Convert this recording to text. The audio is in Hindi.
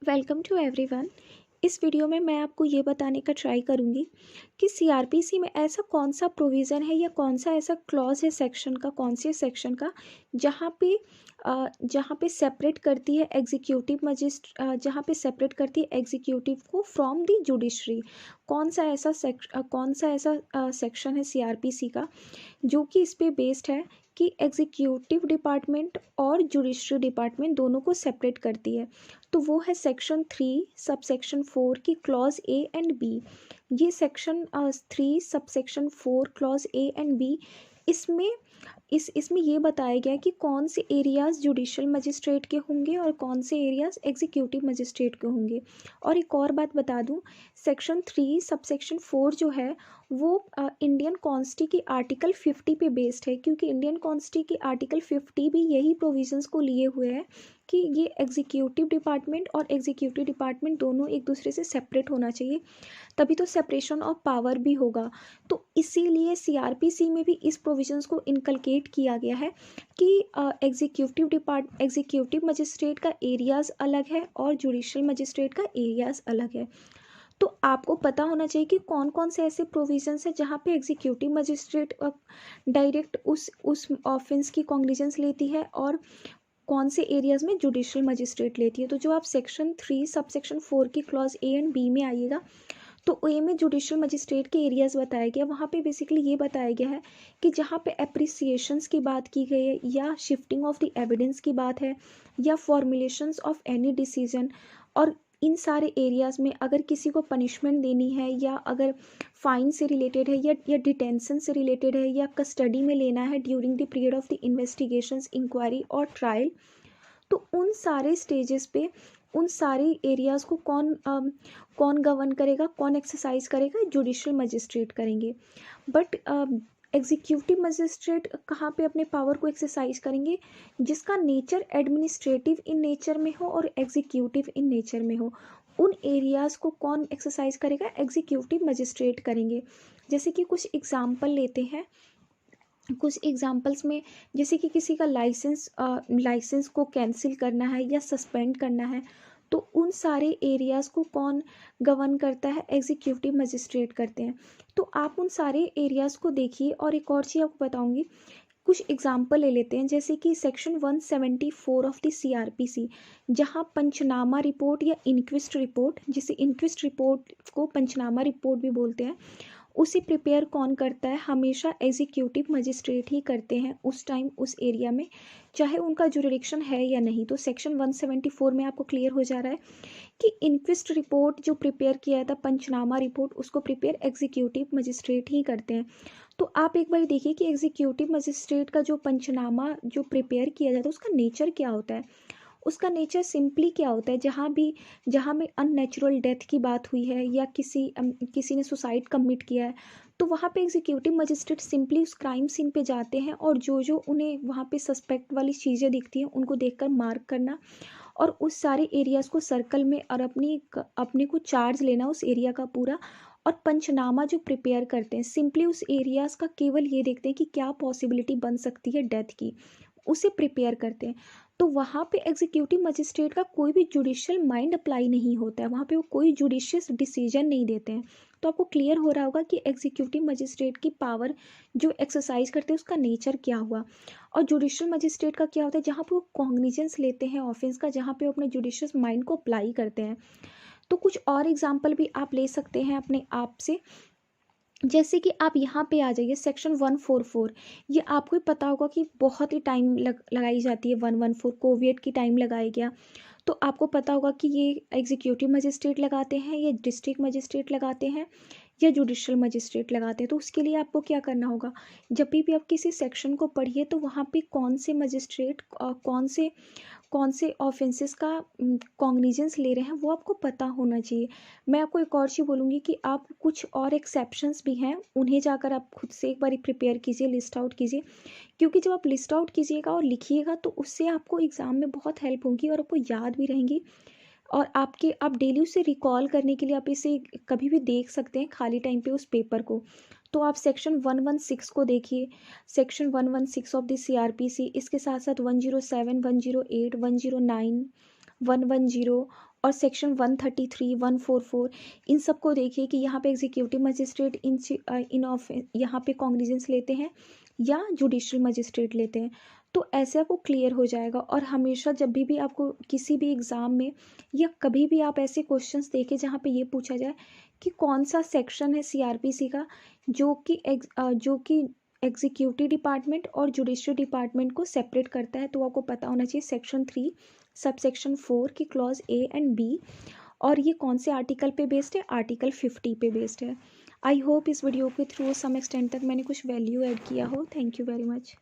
Welcome to everyone. इस वीडियो में मैं आपको ये बताने का ट्राई करूँगी कि सीआरपीसी में ऐसा कौन सा प्रोविज़न है या कौन सा ऐसा क्लॉज है सेक्शन का, कौन से सेक्शन का, जहाँ पे सेपरेट करती है जहाँ पे सेपरेट करती है एग्जीक्यूटिव को फ्रॉम द जुडिशरी। कौन सा ऐसा सेक्शन है सीआरपीसी का जो कि इस पे बेस्ड है कि एग्जीक्यूटिव डिपार्टमेंट और जुडिशरी डिपार्टमेंट दोनों को सेपरेट करती है। तो वो है सेक्शन 3 सब सेक्शन 4 की क्लॉज ए एंड बी। ये section 3 subsection 4 clause A and B, इसमें इसमें ये बताया गया है कि कौन से एरियाज़ जुडिशल मजिस्ट्रेट के होंगे और कौन से एरियाज़ एग्जीक्यूटिव मजिस्ट्रेट के होंगे। और एक और बात बता दूं, सेक्शन 3 सब सेक्शन 4 जो है वो इंडियन कॉन्स्टी की आर्टिकल 50 पे बेस्ड है, क्योंकि इंडियन कॉन्स्टी की आर्टिकल 50 भी यही प्रोविजंस को लिए हुए है कि ये एग्जीक्यूटिव डिपार्टमेंट और एग्जीक्यूटिव डिपार्टमेंट दोनों एक दूसरे से सेपरेट होना चाहिए, तभी तो सेपरेशन ऑफ पावर भी होगा। तो इसीलिए सीआरपीसी में भी इस प्रोविजंस को इनकलकेट किया गया है कि एग्जीक्यूटिव मजिस्ट्रेट का एरियाज़ अलग है और जुडिशल मजिस्ट्रेट का एरियाज़ अलग है। तो आपको पता होना चाहिए कि कौन कौन से ऐसे प्रोविजंस हैं जहाँ पे एग्जीक्यूटिव मजिस्ट्रेट डायरेक्ट उस ऑफेंस की कॉग्निजेंस लेती है और कौन से एरियाज़ में जुडिशल मजिस्ट्रेट लेती है। तो जो आप सेक्शन 3 सब सेक्शन 4 की क्लॉज ए एंड बी में आइएगा, तो ए में जुडिशल मजिस्ट्रेट के एरियाज़ बताया गया, वहाँ पे बेसिकली ये बताया गया है कि जहाँ पे एप्रिसिएशंस की बात की गई है या शिफ्टिंग ऑफ द एविडेंस की बात है या फॉर्मुलेशंस ऑफ एनी डिसीजन, और इन सारे एरियाज़ में अगर किसी को पनिशमेंट देनी है या अगर फाइन से रिलेटेड है या डिटेंशन से रिलेटेड है या कस्टडी में लेना है during the period of the investigations, inquiry और ट्रायल, तो उन सारे स्टेजेस पे उन सारे एरियाज़ को कौन गवर्न करेगा, कौन एक्सरसाइज करेगा, जुडिशल मजिस्ट्रेट करेंगे। बट एग्जीक्यूटिव मजिस्ट्रेट कहाँ पे अपने पावर को एक्सरसाइज करेंगे? जिसका नेचर एडमिनिस्ट्रेटिव इन नेचर में हो और एग्जीक्यूटिव इन नेचर में हो, उन एरियाज़ को कौन एक्सरसाइज करेगा? एग्जीक्यूटिव मजिस्ट्रेट करेंगे। जैसे कि कुछ एग्जाम्पल लेते हैं, कुछ एग्जांपल्स में जैसे कि किसी का लाइसेंस को कैंसिल करना है या सस्पेंड करना है, तो उन सारे एरियाज़ को कौन गवर्न करता है? एग्जीक्यूटिव मजिस्ट्रेट करते हैं। तो आप उन सारे एरियाज़ को देखिए। और एक और चीज़ आपको बताऊंगी, कुछ एग्जाम्पल ले लेते हैं, जैसे कि सेक्शन 174 ऑफ द सीआरपीसी, जहाँ पंचनामा रिपोर्ट या इंक्विस्ट रिपोर्ट, जिसे इंक्विस्ट रिपोर्ट को पंचनामा रिपोर्ट भी बोलते हैं, उसे प्रिपेयर कौन करता है? हमेशा एग्जीक्यूटिव मजिस्ट्रेट ही करते हैं उस टाइम उस एरिया में, चाहे उनका जुरिडिक्शन है या नहीं। तो सेक्शन 174 में आपको क्लियर हो जा रहा है कि इंक्विस्ट रिपोर्ट जो प्रिपेयर किया था, पंचनामा रिपोर्ट, उसको प्रिपेयर एग्जीक्यूटिव मजिस्ट्रेट ही करते हैं। तो आप एक बार देखिए कि एग्जीक्यूटिव मजिस्ट्रेट का जो पंचनामा जो प्रिपेयर किया जाता है उसका नेचर क्या होता है। उसका नेचर सिंपली क्या होता है, जहाँ में अननेचुरल डेथ की बात हुई है या किसी ने सुसाइड कमिट किया है, तो वहाँ पे एग्जीक्यूटिव मजिस्ट्रेट सिंपली उस क्राइम सीन पे जाते हैं और जो जो उन्हें वहाँ पे सस्पेक्ट वाली चीज़ें दिखती हैं उनको देखकर मार्क करना और उस सारे एरियाज़ को सर्कल में और अपने को चार्ज लेना उस एरिया का पूरा। और पंचनामा जो प्रिपेयर करते हैं, सिंपली उस एरियाज़ का केवल ये देखते हैं कि क्या पॉसिबिलिटी बन सकती है डेथ की, उसे प्रिपेयर करते हैं। तो वहाँ पे एग्जीक्यूटिव मजिस्ट्रेट का कोई भी जुडिशियल माइंड अप्लाई नहीं होता है, वहाँ पे वो कोई जुडिशियस डिसीजन नहीं देते हैं। तो आपको क्लियर हो रहा होगा कि एग्जीक्यूटिव मजिस्ट्रेट की पावर जो एक्सरसाइज करते हैं उसका नेचर क्या हुआ। और जुडिशियल मजिस्ट्रेट का क्या होता है? जहाँ पे वो कॉग्निजेंस लेते हैं ऑफेंस का, जहाँ पे वो अपने जुडिशियस माइंड को अप्लाई करते हैं। तो कुछ और एग्जाम्पल भी आप ले सकते हैं अपने आप से, जैसे कि आप यहाँ पे आ जाइए सेक्शन 144। ये आपको ही पता होगा कि बहुत ही टाइम लगाई जाती है। 114 कोविड की टाइम लगाया गया, तो आपको पता होगा कि ये एग्जीक्यूटिव मजिस्ट्रेट लगाते हैं या डिस्ट्रिक्ट मजिस्ट्रेट लगाते हैं या जुडिशियल मजिस्ट्रेट लगाते हैं। तो उसके लिए आपको क्या करना होगा, जब भी आप किसी सेक्शन को पढ़िए तो वहाँ पे कौन से मजिस्ट्रेट कौन से ऑफेंसेस का कॉग्निजेंस ले रहे हैं वो आपको पता होना चाहिए। मैं आपको एक और चीज़ बोलूँगी कि आप कुछ और एक्सेप्शंस भी हैं, उन्हें जाकर आप खुद से एक बार प्रिपेयर कीजिए, लिस्ट आउट कीजिए, क्योंकि जब आप लिस्ट आउट कीजिएगा और लिखिएगा तो उससे आपको एग्ज़ाम में बहुत हेल्प होगी और आपको याद भी रहेंगी। और आप डेली उसे रिकॉल करने के लिए आप इसे कभी भी देख सकते हैं खाली टाइम पे उस पेपर को। तो आप सेक्शन 116 को देखिए, सेक्शन 116 ऑफ द सीआरपीसी, इसके साथ साथ 107, 108, 109, 110 और सेक्शन 133, 144 इन सब को देखिए कि यहाँ पे एग्जीक्यूटिव मजिस्ट्रेट इन ऑफिस यहाँ पे कॉग्निजेंस लेते हैं या जुडिशियल मजिस्ट्रेट लेते हैं। तो ऐसे आपको क्लियर हो जाएगा। और हमेशा जब भी आपको किसी भी एग्ज़ाम में या कभी भी आप ऐसे क्वेश्चंस देखें जहाँ पे ये पूछा जाए कि कौन सा सेक्शन है सीआरपीसी का जो कि एग्जीक्यूटिव डिपार्टमेंट और जुडिशियल डिपार्टमेंट को सेपरेट करता है, तो आपको पता होना चाहिए सेक्शन 3 सब सेक्शन 4 की क्लॉज ए एंड बी। और ये कौन से आर्टिकल पे बेस्ड है, आर्टिकल 50 पे बेस्ड है। आई होप इस वीडियो के थ्रू सम एक्सटेंट तक मैंने कुछ वैल्यू ऐड किया हो। Thank you very much.